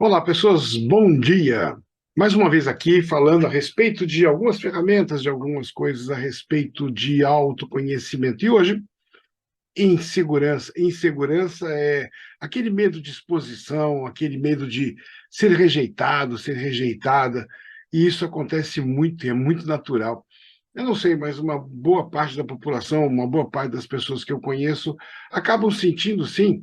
Olá, pessoas, bom dia. Mais uma vez aqui falando a respeito de algumas ferramentas, de algumas coisas a respeito de autoconhecimento. E hoje, insegurança. Insegurança é aquele medo de exposição, aquele medo de ser rejeitado, ser rejeitada. E isso acontece muito, e é muito natural. Eu não sei, mas uma boa parte da população, uma boa parte das pessoas que eu conheço, acabam sentindo, sim,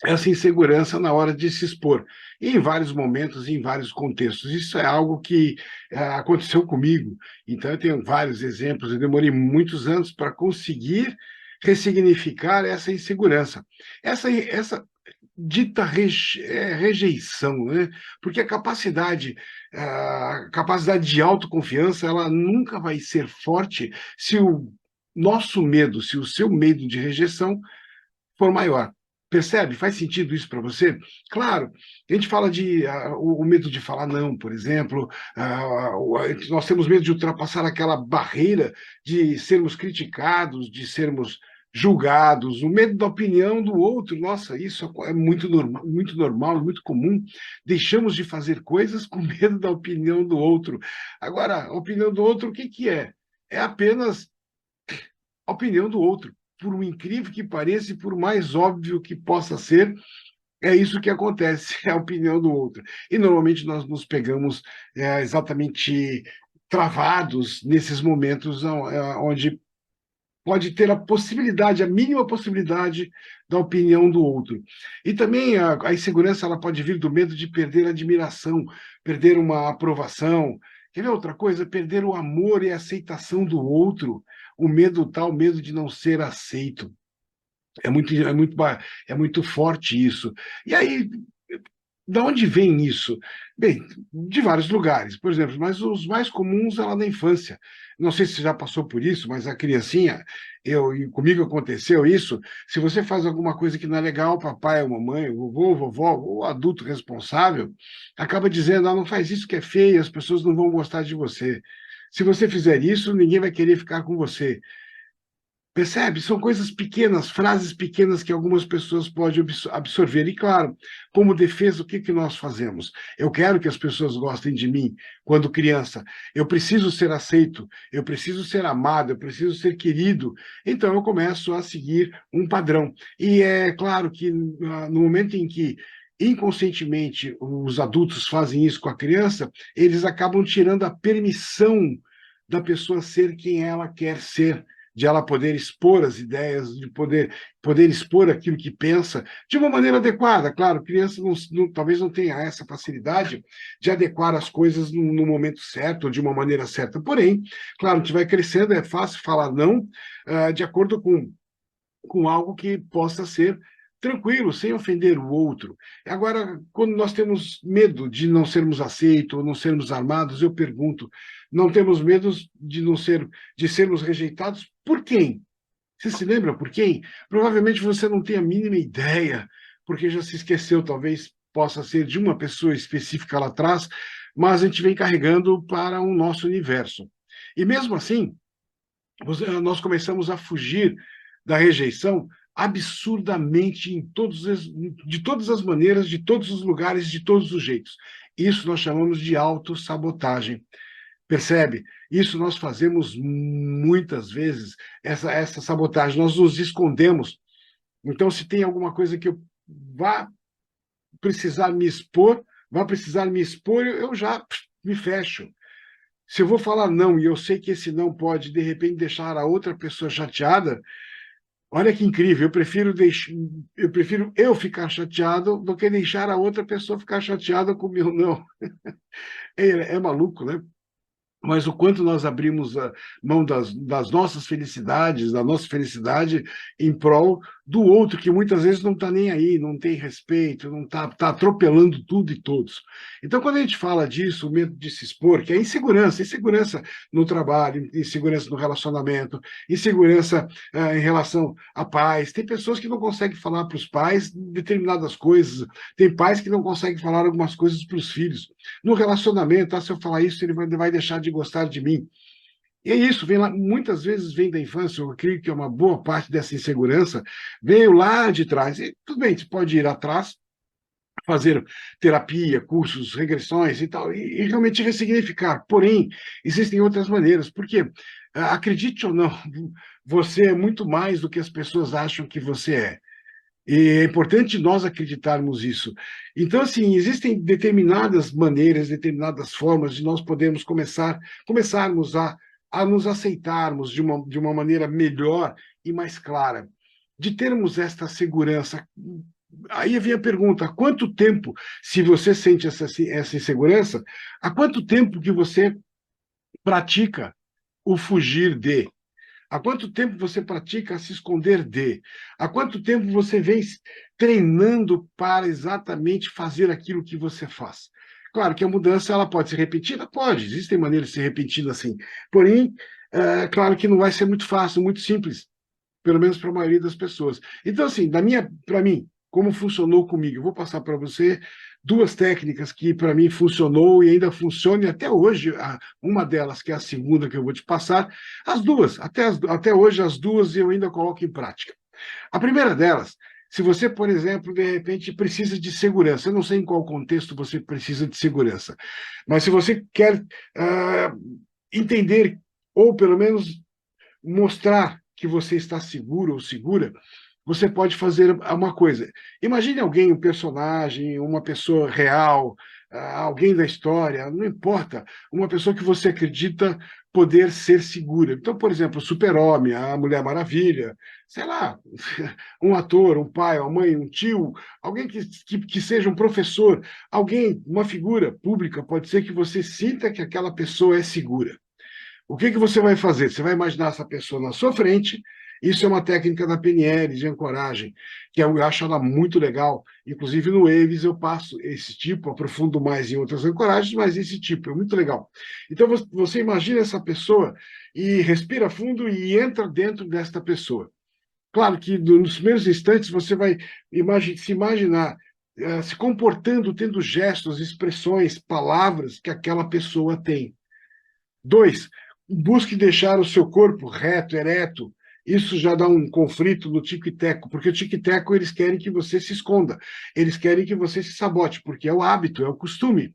essa insegurança na hora de se expor, e em vários momentos, em vários contextos. Isso é algo que aconteceu comigo, então eu tenho vários exemplos, eu demorei muitos anos para conseguir ressignificar essa insegurança. Essa dita rejeição, né? Porque a capacidade de autoconfiança, ela nunca vai ser forte se o nosso medo, se o seu medo de rejeição for maior. Percebe? Faz sentido isso para você? Claro, a gente fala de o medo de falar não, por exemplo, nós temos medo de ultrapassar aquela barreira de sermos criticados, de sermos julgados, o medo da opinião do outro. Nossa, isso é muito normal, muito comum. Deixamos de fazer coisas com medo da opinião do outro. Agora, a opinião do outro, o que que é? É apenas a opinião do outro. Por um incrível que pareça e por mais óbvio que possa ser, é isso que acontece, é a opinião do outro. E normalmente nós nos pegamos exatamente travados nesses momentos onde pode ter a possibilidade, a mínima possibilidade da opinião do outro. E também a insegurança, ela pode vir do medo de perder a admiração, perder uma aprovação. Quer ver outra coisa? Perder o amor e a aceitação do outro. O medo tal, o medo de não ser aceito. É muito forte isso. E aí, da onde vem isso? Bem, de vários lugares, por exemplo, mas os mais comuns é lá na infância. Não sei se você já passou por isso, mas a criancinha, e comigo aconteceu isso. Se você faz alguma coisa que não é legal, papai ou mamãe, o vovô, vovó, ou adulto responsável, acaba dizendo: não faz isso que é feio, as pessoas não vão gostar de você. Se você fizer isso, ninguém vai querer ficar com você. Percebe? São coisas pequenas, frases pequenas que algumas pessoas podem absorver. E, claro, como defesa, o que que nós fazemos? Eu quero que as pessoas gostem de mim quando criança. Eu preciso ser aceito, eu preciso ser amado, eu preciso ser querido. Então, eu começo a seguir um padrão. E é claro que no momento em que inconscientemente os adultos fazem isso com a criança, eles acabam tirando a permissão da pessoa ser quem ela quer ser, de ela poder expor as ideias, de poder expor aquilo que pensa de uma maneira adequada. Claro, criança talvez não tenha essa facilidade de adequar as coisas no momento certo, ou de uma maneira certa. Porém, claro, a gente vai crescendo, é fácil falar não, de acordo com algo que possa ser tranquilo, sem ofender o outro. Agora, quando nós temos medo de não sermos aceitos, ou não sermos amados, eu pergunto, não temos medo de sermos rejeitados por quem? Você se lembra por quem? Provavelmente você não tem a mínima ideia, porque já se esqueceu, talvez possa ser de uma pessoa específica lá atrás, mas a gente vem carregando para o nosso universo. E mesmo assim, nós começamos a fugir da rejeição absurdamente de todas as maneiras, de todos os lugares, de todos os jeitos. Isso nós chamamos de autossabotagem. Percebe? Isso nós fazemos muitas vezes, essa sabotagem, nós nos escondemos. Então, se tem alguma coisa que eu vá precisar me expor, eu já me fecho. Se eu vou falar não e eu sei que esse não pode, de repente, deixar a outra pessoa chateada, olha que incrível, eu prefiro ficar chateado do que deixar a outra pessoa ficar chateada com o meu não. É maluco, né? Mas o quanto nós abrimos a mão das nossas felicidades, da nossa felicidade, em prol do outro, que muitas vezes não está nem aí, não tem respeito, não tá atropelando tudo e todos. Então, quando a gente fala disso, o medo de se expor, que é insegurança no trabalho, insegurança no relacionamento, insegurança em relação à paz. Tem pessoas que não conseguem falar para os pais determinadas coisas, tem pais que não conseguem falar algumas coisas para os filhos. No relacionamento, se eu falar isso, ele vai deixar de gostar de mim. E é isso, vem lá, muitas vezes vem da infância, eu acredito que é uma boa parte dessa insegurança, veio lá de trás. E tudo bem, você pode ir atrás, fazer terapia, cursos, regressões e tal, e realmente ressignificar. Porém, existem outras maneiras, porque, acredite ou não, você é muito mais do que as pessoas acham que você é. E é importante nós acreditarmos isso. Então, assim, existem determinadas maneiras, determinadas formas de nós podermos começarmos a nos aceitarmos de uma maneira melhor e mais clara, de termos esta segurança. Aí vem a pergunta: há quanto tempo, se você sente essa insegurança, há quanto tempo que você pratica o fugir de? Há quanto tempo você pratica se esconder de? Há quanto tempo você vem treinando para exatamente fazer aquilo que você faz? Claro que a mudança ela pode ser repetida? Pode, existem maneiras de ser repetida assim. Porém, claro que não vai ser muito fácil, muito simples, pelo menos para a maioria das pessoas. Então, assim, para mim, como funcionou comigo, eu vou passar para você duas técnicas que para mim funcionou e ainda funciona e até hoje, uma delas, que é a segunda que eu vou te passar, as duas, até hoje as duas eu ainda coloco em prática. A primeira delas, se você, por exemplo, de repente precisa de segurança, eu não sei em qual contexto você precisa de segurança, mas se você quer entender, ou pelo menos mostrar que você está seguro ou segura, você pode fazer uma coisa. Imagine alguém, um personagem, uma pessoa real, alguém da história, não importa, uma pessoa que você acredita poder ser segura. Então, por exemplo, o Super-Homem, a Mulher Maravilha, sei lá, um ator, um pai, uma mãe, um tio, alguém que seja um professor, alguém, uma figura pública, pode ser que você sinta que aquela pessoa é segura. O que você vai fazer? Você vai imaginar essa pessoa na sua frente. Isso é uma técnica da PNL, de ancoragem, que eu acho ela muito legal. Inclusive no Waves eu passo esse tipo, aprofundo mais em outras ancoragens, mas esse tipo é muito legal. Então você imagina essa pessoa e respira fundo e entra dentro desta pessoa. Claro que nos primeiros instantes você vai se imaginar se comportando, tendo gestos, expressões, palavras que aquela pessoa tem. Dois, busque deixar o seu corpo reto, ereto. Isso já dá um conflito no tico e teco, porque o tico e teco eles querem que você se esconda, eles querem que você se sabote, porque é o hábito, é o costume.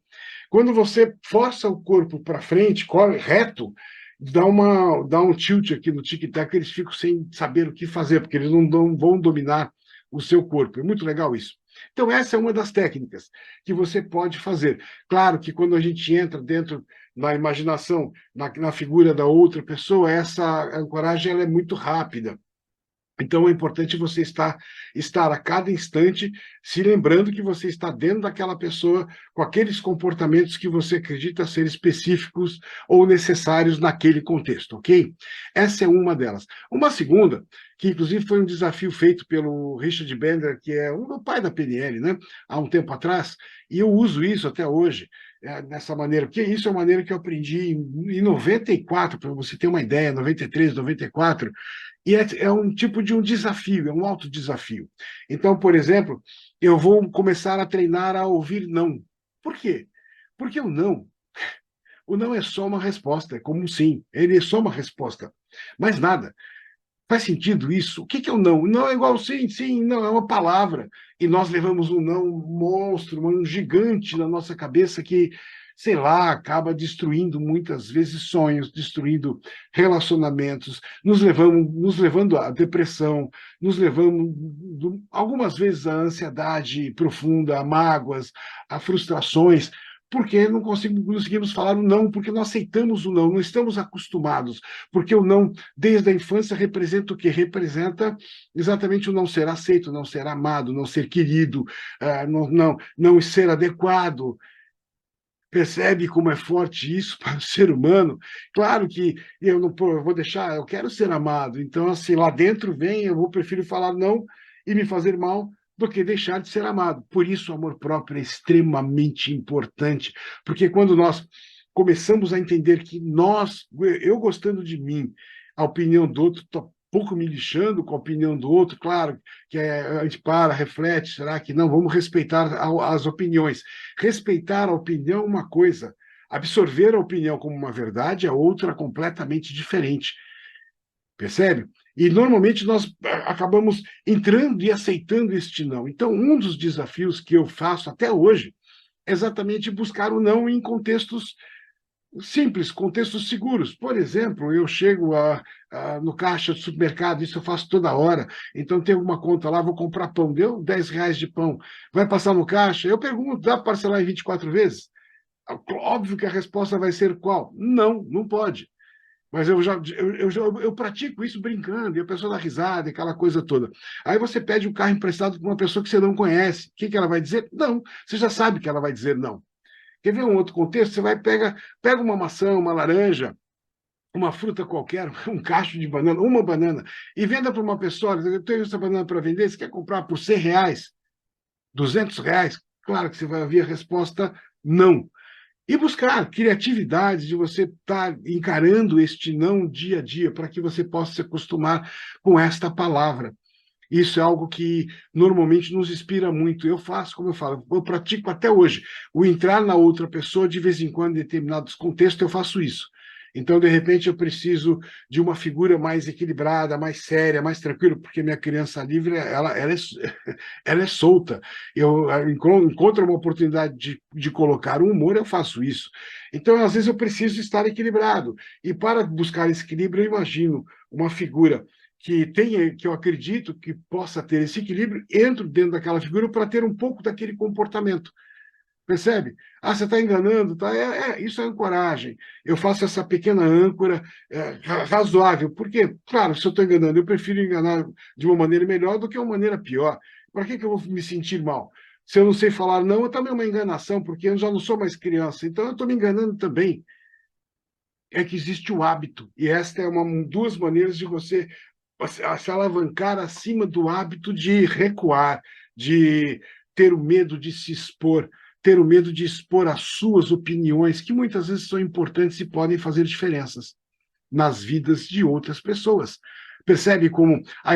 Quando você força o corpo para frente, corre reto, dá um tilt aqui no tico e teco, eles ficam sem saber o que fazer, porque eles não vão dominar o seu corpo. É muito legal isso. Então, essa é uma das técnicas que você pode fazer. Claro que quando a gente entra dentro na imaginação, na figura da outra pessoa, essa ancoragem ela é muito rápida. Então é importante você estar a cada instante se lembrando que você está dentro daquela pessoa com aqueles comportamentos que você acredita ser específicos ou necessários naquele contexto, ok? Essa é uma delas. Uma segunda, que inclusive foi um desafio feito pelo Richard Bender, que é o pai da PNL, né? Há um tempo atrás, e eu uso isso até hoje, dessa maneira, porque isso é uma maneira que eu aprendi em 94, para você ter uma ideia, 93, 94, e é um tipo de um desafio, é um autodesafio. Então, por exemplo, eu vou começar a treinar a ouvir não. Por quê? Porque o não é só uma resposta, é como um sim, ele é só uma resposta, mais nada. Faz sentido isso? O que é o não? Não é igual sim, sim, não, é uma palavra. E nós levamos um não um monstro, um gigante na nossa cabeça que, sei lá, acaba destruindo muitas vezes sonhos, destruindo relacionamentos, nos levando à depressão, nos levando algumas vezes à ansiedade profunda, a mágoas, a frustrações, porque não conseguimos falar o não, porque não aceitamos o não, não estamos acostumados, porque o não desde a infância representa o que? Representa exatamente o não ser aceito, não ser amado, não ser querido, não ser adequado. Percebe como é forte isso para o ser humano? Claro que eu não eu vou deixar, eu quero ser amado. Então, assim, lá dentro vem, prefiro falar não e me fazer mal do que deixar de ser amado. Por isso, o amor próprio é extremamente importante, porque quando nós começamos a entender que eu gostando de mim, a opinião do outro está pouco me lixando com a opinião do outro, claro, que a gente para, reflete, será que não? Vamos respeitar as opiniões. Respeitar a opinião é uma coisa, absorver a opinião como uma verdade é outra completamente diferente. Percebe? E, normalmente, nós acabamos entrando e aceitando este não. Então, um dos desafios que eu faço até hoje é exatamente buscar o não em contextos simples, contextos seguros. Por exemplo, eu chego no caixa do supermercado, isso eu faço toda hora, então tem alguma conta lá, vou comprar pão, deu R$ 10 de pão, vai passar no caixa? Eu pergunto, dá para parcelar em 24 vezes? Óbvio que a resposta vai ser qual? Não, não pode. Mas eu pratico isso brincando, e a pessoa dá risada, aquela coisa toda. Aí você pede um carro emprestado para uma pessoa que você não conhece. O que ela vai dizer? Não. Você já sabe que ela vai dizer não. Quer ver um outro contexto? Você vai pega uma maçã, uma laranja, uma fruta qualquer, um cacho de banana, uma banana, e venda para uma pessoa, olha, eu tenho essa banana para vender, você quer comprar por R$ 100, R$ 200? Claro que você vai ouvir a resposta não. E buscar criatividade de você estar encarando este não dia a dia, para que você possa se acostumar com esta palavra. Isso é algo que normalmente nos inspira muito. Eu faço, como eu falo, eu pratico até hoje. O entrar na outra pessoa, de vez em quando, em determinados contextos, eu faço isso. Então, de repente, eu preciso de uma figura mais equilibrada, mais séria, mais tranquila, porque minha criança livre, ela é solta. Eu encontro uma oportunidade de colocar um humor, eu faço isso. Então, às vezes, eu preciso estar equilibrado. E para buscar esse equilíbrio, eu imagino uma figura que eu acredito que possa ter esse equilíbrio, entro dentro daquela figura para ter um pouco daquele comportamento. Percebe? Ah, você está enganando, tá? Isso é ancoragem. Eu faço essa pequena âncora razoável, porque, claro, se eu estou enganando, eu prefiro enganar de uma maneira melhor do que uma maneira pior. Para que eu vou me sentir mal? Se eu não sei falar não, é também uma enganação, porque eu já não sou mais criança, então eu estou me enganando também. É que existe o hábito, e esta é duas maneiras de você se alavancar acima do hábito de recuar, de ter o medo de se expor, ter o medo de expor as suas opiniões, que muitas vezes são importantes e podem fazer diferenças nas vidas de outras pessoas. Percebe como a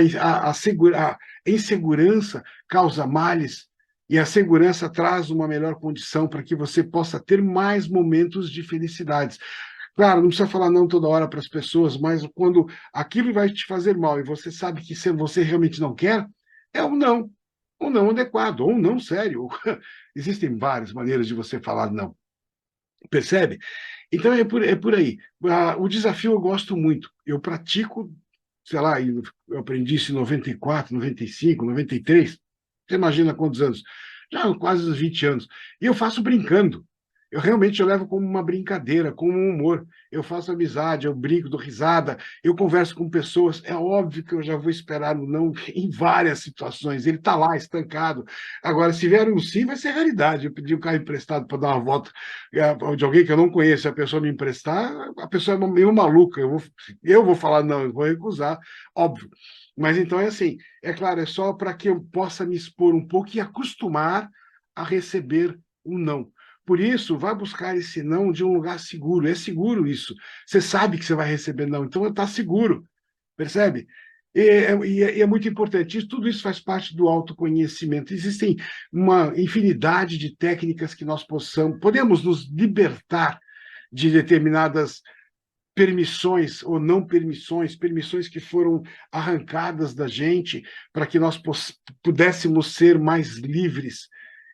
insegurança causa males e a segurança traz uma melhor condição para que você possa ter mais momentos de felicidades. Claro, não precisa falar não toda hora para as pessoas, mas quando aquilo vai te fazer mal e você sabe que se você realmente não quer, é um não adequado, ou um não sério. Existem várias maneiras de você falar não, percebe? Então é por aí. O desafio eu gosto muito, eu pratico, sei lá, eu aprendi isso em 94, 95, 93, você imagina quantos anos? Já quase uns 20 anos. E eu faço brincando. Eu levo como uma brincadeira, como um humor. Eu faço amizade, eu brinco, dou risada, eu converso com pessoas. É óbvio que eu já vou esperar o não em várias situações. Ele está lá, estancado. Agora, se vier um sim, vai ser realidade. Eu pedi um carro emprestado para dar uma volta de alguém que eu não conheço, a pessoa me emprestar, a pessoa é meio maluca. Eu vou falar não, eu vou recusar, óbvio. Mas então é assim, é claro, é só para que eu possa me expor um pouco e acostumar a receber o não. Por isso, vá buscar esse não de um lugar seguro. É seguro isso. Você sabe que você vai receber não, então está seguro, percebe? E é muito importante. Tudo isso faz parte do autoconhecimento. Existem uma infinidade de técnicas que nós podemos nos libertar de determinadas permissões ou não permissões, permissões que foram arrancadas da gente para que nós pudéssemos ser mais livres.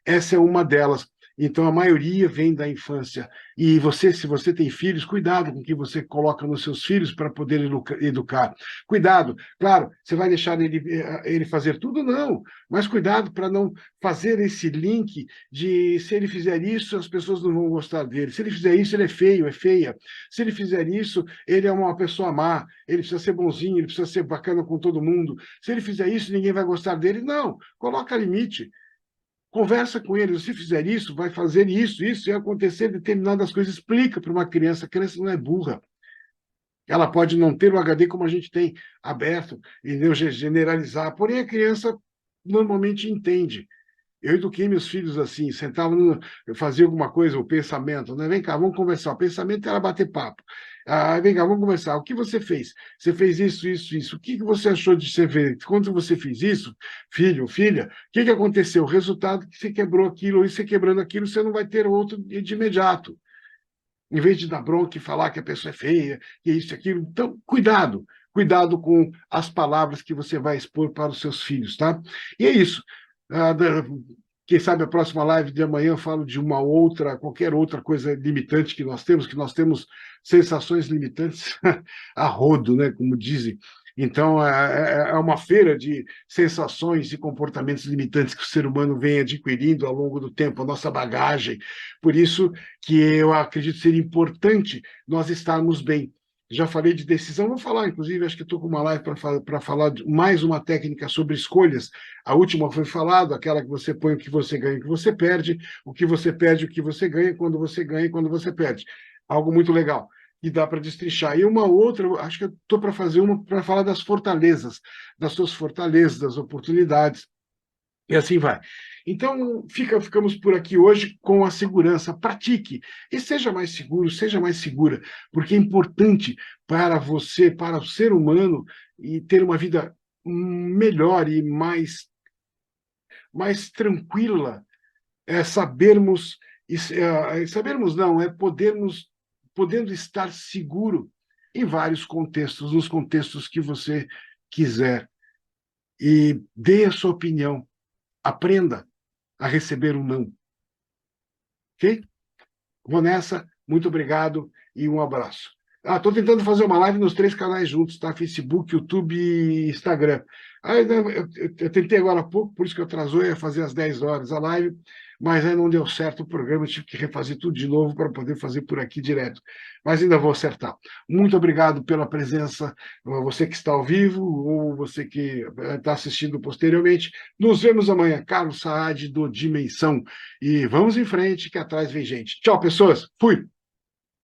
Essa é uma delas. Então, a maioria vem da infância. E você, se você tem filhos, cuidado com o que você coloca nos seus filhos para poder educar. Cuidado, claro, você vai deixar ele fazer tudo? Não. Mas cuidado para não fazer esse link de se ele fizer isso, as pessoas não vão gostar dele. Se ele fizer isso, ele é feio, é feia. Se ele fizer isso, ele é uma pessoa má, ele precisa ser bonzinho, ele precisa ser bacana com todo mundo. Se ele fizer isso, ninguém vai gostar dele. Não, coloca limite. Conversa com ele, se fizer isso, vai fazer isso, e acontecer determinadas coisas. Explica para uma criança, a criança não é burra. Ela pode não ter o HD como a gente tem aberto, e generalizar, porém a criança normalmente entende. Eu eduquei meus filhos assim, sentava, eu fazia alguma coisa, o pensamento, né? Vem cá, vamos conversar. O pensamento era bater papo. Vem cá, vamos conversar. O que você fez? Você fez isso, isso, isso. O que você achou de ser feito? Quando você fez isso, filho, filha, o que aconteceu? O resultado é que você quebrou aquilo, e você quebrando aquilo, você não vai ter outro de imediato. Em vez de dar bronca e falar que a pessoa é feia, que é isso, aquilo. Então, cuidado. cuidado com as palavras que você vai expor para os seus filhos, tá? E é isso. Ah, quem sabe a próxima live de amanhã eu falo de uma outra, qualquer outra coisa limitante que nós temos sensações limitantes a rodo, né, como dizem. Então, é uma feira de sensações e comportamentos limitantes que o ser humano vem adquirindo ao longo do tempo, a nossa bagagem. Por isso que eu acredito ser importante nós estarmos bem. Já falei de decisão, vou falar, inclusive, acho que estou com uma live para falar de mais uma técnica sobre escolhas. A última foi falado, aquela que você põe o que você ganha e o que você perde, o que você perde, o que você ganha, quando você ganha e quando você perde. Algo muito legal. E dá para destrinchar. E uma outra, acho que eu estou para fazer uma para falar das fortalezas, das suas fortalezas, das oportunidades, e assim vai. Então, ficamos por aqui hoje com a segurança. Pratique e seja mais seguro, seja mais segura, porque é importante para você, para o ser humano, e ter uma vida melhor e mais tranquila, sabermos, sabermos não, podendo estar seguro em vários contextos, nos contextos que você quiser. E dê a sua opinião, aprenda a receber um não. Ok? Vou nessa, muito obrigado e um abraço. Estou tentando fazer uma live nos 3 canais juntos, tá? Facebook, YouTube e Instagram. Eu tentei agora há pouco, por isso que atrasou, ia fazer às 10 horas a live, mas aí não deu certo o programa, eu tive que refazer tudo de novo para poder fazer por aqui direto. Mas ainda vou acertar. Muito obrigado pela presença, você que está ao vivo ou você que está assistindo posteriormente. Nos vemos amanhã. Carlos Saad, do Dimensão. E vamos em frente, que atrás vem gente. Tchau, pessoas. Fui!